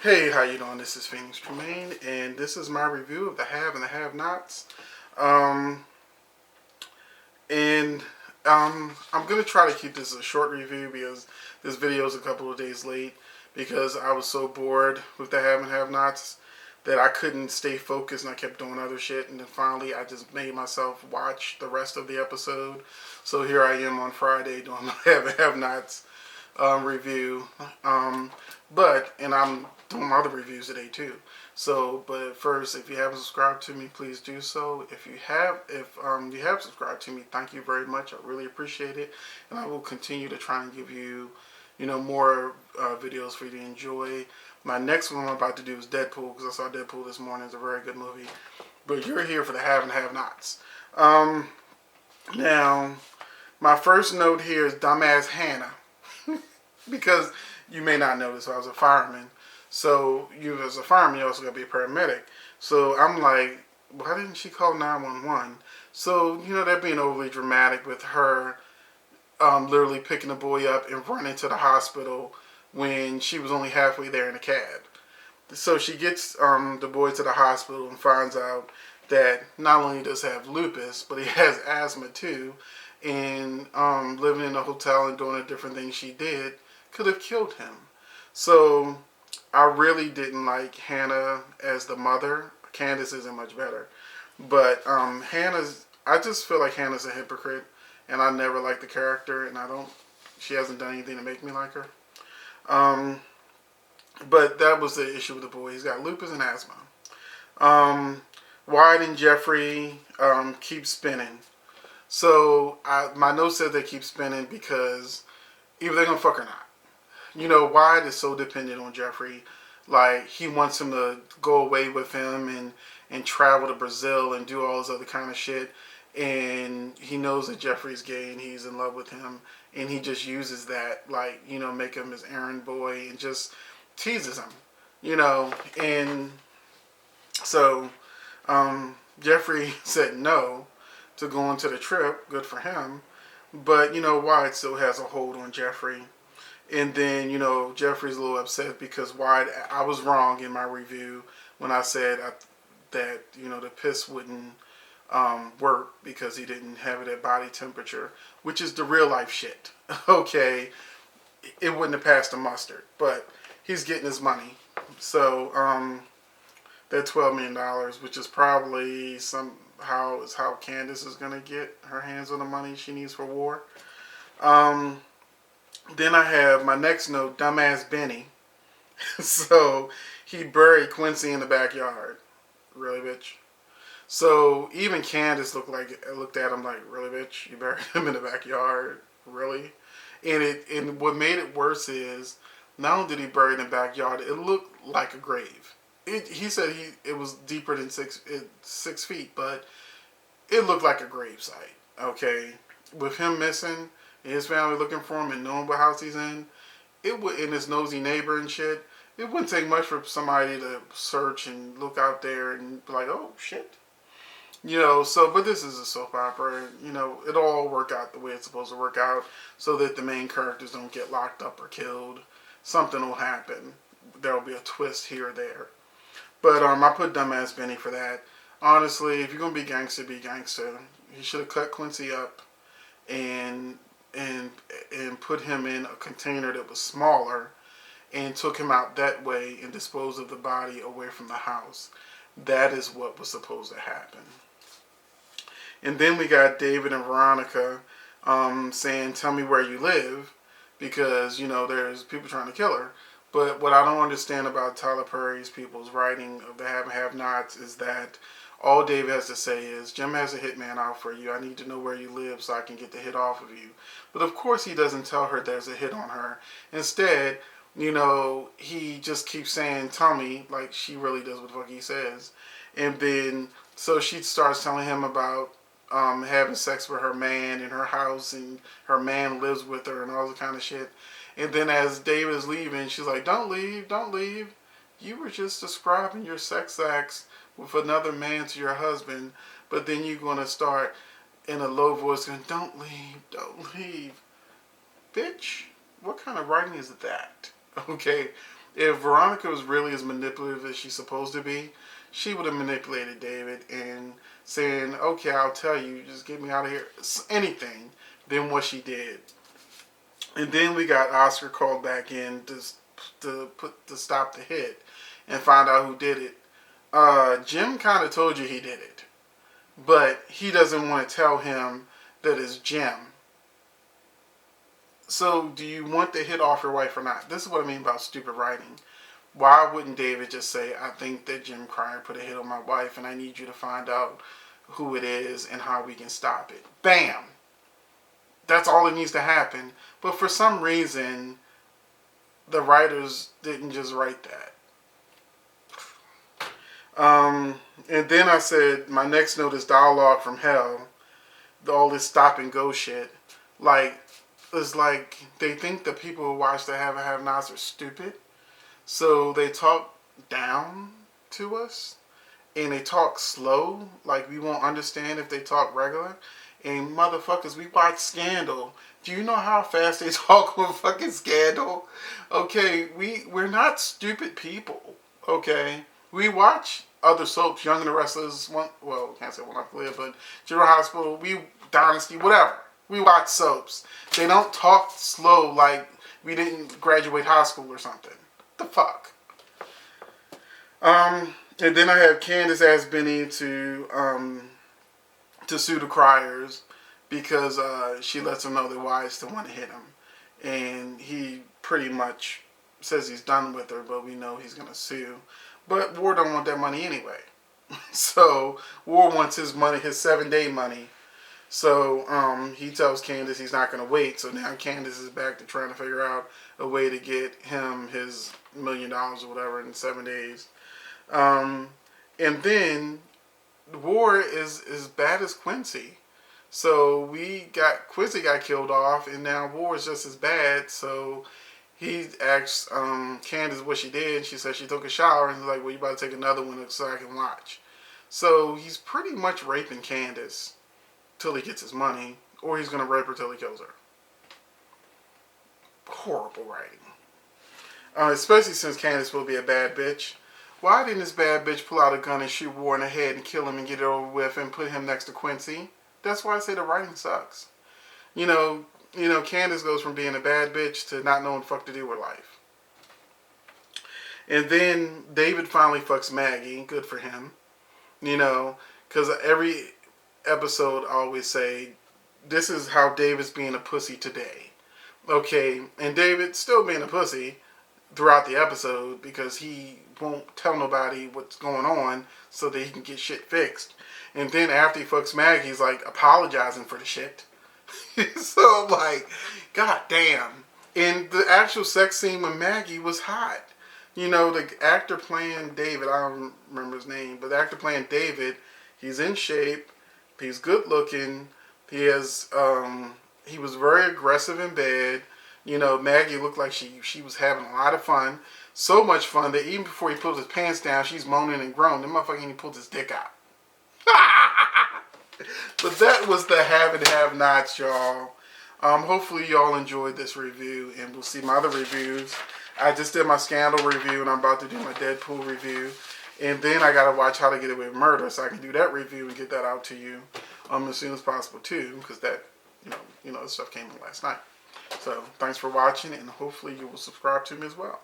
Hey, how you doing? This is Phoenix Tremaine, and this is my review of the Have and the Have-Nots. Um, and I'm gonna try to keep this a short review because this video is a couple of days late because I was so bored with the Have and Have-Nots that I couldn't stay focused and I kept doing other shit. And then finally, I just made myself watch the rest of the episode. So here I am on Friday doing my Have and Have-Nots review. And I'm doing my other reviews today too. So, but first, if you haven't subscribed to me, please do so. If you have subscribed to me, thank you very much. I really appreciate it, and I will continue to try and give you, more videos for you to enjoy. My next one I'm about to do is Deadpool because I saw Deadpool this morning. It's a very good movie. But you're here for the Have and Have-Nots. Now, my first note here is dumbass Hannah. Because you may not know this, I was a fireman. So you as a fireman, you also got to be a paramedic. So I'm like, why didn't she call 911? So, that being overly dramatic with her literally picking the boy up and running to the hospital when she was only halfway there in a cab. So she gets the boy to the hospital and finds out that not only does he have lupus, but he has asthma too. And living in a hotel and doing the different things she did could have killed him. So I really didn't like Hannah as the mother. Candace isn't much better. But I just feel like Hannah's a hypocrite. And I never liked the character. And she hasn't done anything to make me like her. But that was the issue with the boy. He's got lupus and asthma. Wyatt and Jeffrey keep spinning. So my note said they keep spinning because either they're going to fuck or not. Wyatt is so dependent on Jeffrey. Like, he wants him to go away with him and travel to Brazil and do all this other kind of shit. And he knows that Jeffrey's gay and he's in love with him. And he just uses that, make him his errand boy and just teases him, And so Jeffrey said no to go on to the trip. Good for him. But, Wyatt still has a hold on Jeffrey. And then, Jeffrey's a little upset because I was wrong in my review when I said that, the piss wouldn't work because he didn't have it at body temperature, which is the real life shit. Okay, it wouldn't have passed the mustard, but he's getting his money. So, that $12 million, which is probably somehow is how Candace is going to get her hands on the money she needs for war. Then I have my next note, dumbass Benny. So he buried Quincy in the backyard. Really, bitch? So even Candace looked at him like, really, bitch? You buried him in the backyard? Really? And what made it worse is, not only did he bury it in the backyard, it looked like a grave. He said it was deeper than 6 feet, but it looked like a grave site. Okay? With him missing, and his family looking for him and knowing what house he's in, and his nosy neighbor and shit, it wouldn't take much for somebody to search and look out there and be like, oh, shit. But this is a soap opera. It'll all work out the way it's supposed to work out so that the main characters don't get locked up or killed. Something will happen. There'll be a twist here or there. But I put dumbass Benny for that. Honestly, if you're going to be gangster, be gangster. He should have cut Quincy up and put him in a container that was smaller and took him out that way and disposed of the body away from the house. That is what was supposed to happen. And then we got David and Veronica saying, tell me where you live, because, there's people trying to kill her. But what I don't understand about Tyler Perry's people's writing of the Have and Have-Nots is that all Dave has to say is, Jim has a hitman out for you. I need to know where you live so I can get the hit off of you. But of course he doesn't tell her there's a hit on her. Instead, he just keeps saying, tell me, like she really does what the fuck he says. And then, so she starts telling him about having sex with her man in her house and her man lives with her and all that kind of shit. And then as David is leaving, she's like, don't leave, don't leave. You were just describing your sex acts with another man to your husband, but then you're going to start in a low voice going, don't leave, don't leave. Bitch, what kind of writing is that? Okay, If Veronica was really as manipulative as she's supposed to be, she would have manipulated David and saying, okay, I'll tell you, just get me out of here. Anything than what she did. And then we got Oscar called back in to stop the hit and find out who did it. Jim kind of told you he did it, but he doesn't want to tell him that it's Jim. So do you want the hit off your wife or not? This is what I mean about stupid writing. Why wouldn't David just say, I think that Jim Cryer put a hit on my wife and I need you to find out who it is and how we can stop it. Bam! That's all that needs to happen. But for some reason, the writers didn't just write that. And then I said, my next note is Dialogue from Hell. All this stop and go shit. Like, it's like they think the people who watch the Have and Have Nots are stupid. So they talk down to us. And they talk slow. Like we won't understand if they talk regular. And motherfuckers, we watch Scandal. Do you know how fast they talk on fucking Scandal? Okay, we're not stupid people. Okay, we watch other soaps, Young and the Restless. Well, can't say One Life to Live, but General Hospital, Dynasty, whatever. We watch soaps. They don't talk slow like we didn't graduate high school or something. The fuck. And then I have Candace ask Benny to sue the Cryers because she lets him know that Wyatt still want to hit him. And he pretty much says he's done with her, but we know he's going to sue. But War don't want that money anyway. So War wants his money, his 7-day money. So he tells Candace he's not going to wait. So now Candace is back to trying to figure out a way to get him his $1 million or whatever in 7 days. And then War is as bad as Quincy. So Quincy got killed off, and now War is just as bad. So he asks Candace what she did, and she said she took a shower, and he's like, well, you about to take another one so I can watch. So he's pretty much raping Candace till he gets his money, or he's going to rape her till he kills her. Horrible writing. Especially since Candace will be a bad bitch. Why didn't this bad bitch pull out a gun and shoot War in the head and kill him and get it over with and put him next to Quincy? That's why I say the writing sucks. You know, Candace goes from being a bad bitch to not knowing fuck to do with life. And then David finally fucks Maggie. Good for him. You know, because every episode I always say, this is how David's being a pussy today. Okay, and David's still being a pussy throughout the episode because he won't tell nobody what's going on so that he can get shit fixed. And then after he fucks Maggie, he's like apologizing for the shit. So like, god damn. And the actual sex scene with Maggie was hot. You know, the actor playing David, I don't remember his name, but the actor playing David, he's in shape, he's good looking, he was very aggressive in bed. You know, Maggie looked like she was having a lot of fun. So much fun that even before he pulled his pants down, she's moaning and groaning. The motherfucker he pulled his dick out. But that was the Have and Have Nots, y'all. Hopefully y'all enjoyed this review, and we'll see my other reviews. I just did my Scandal review, and I'm about to do my Deadpool review. And then I gotta watch How to Get Away with Murder, so I can do that review and get that out to you as soon as possible too, because that, this stuff came in last night. So thanks for watching, and hopefully you will subscribe to me as well.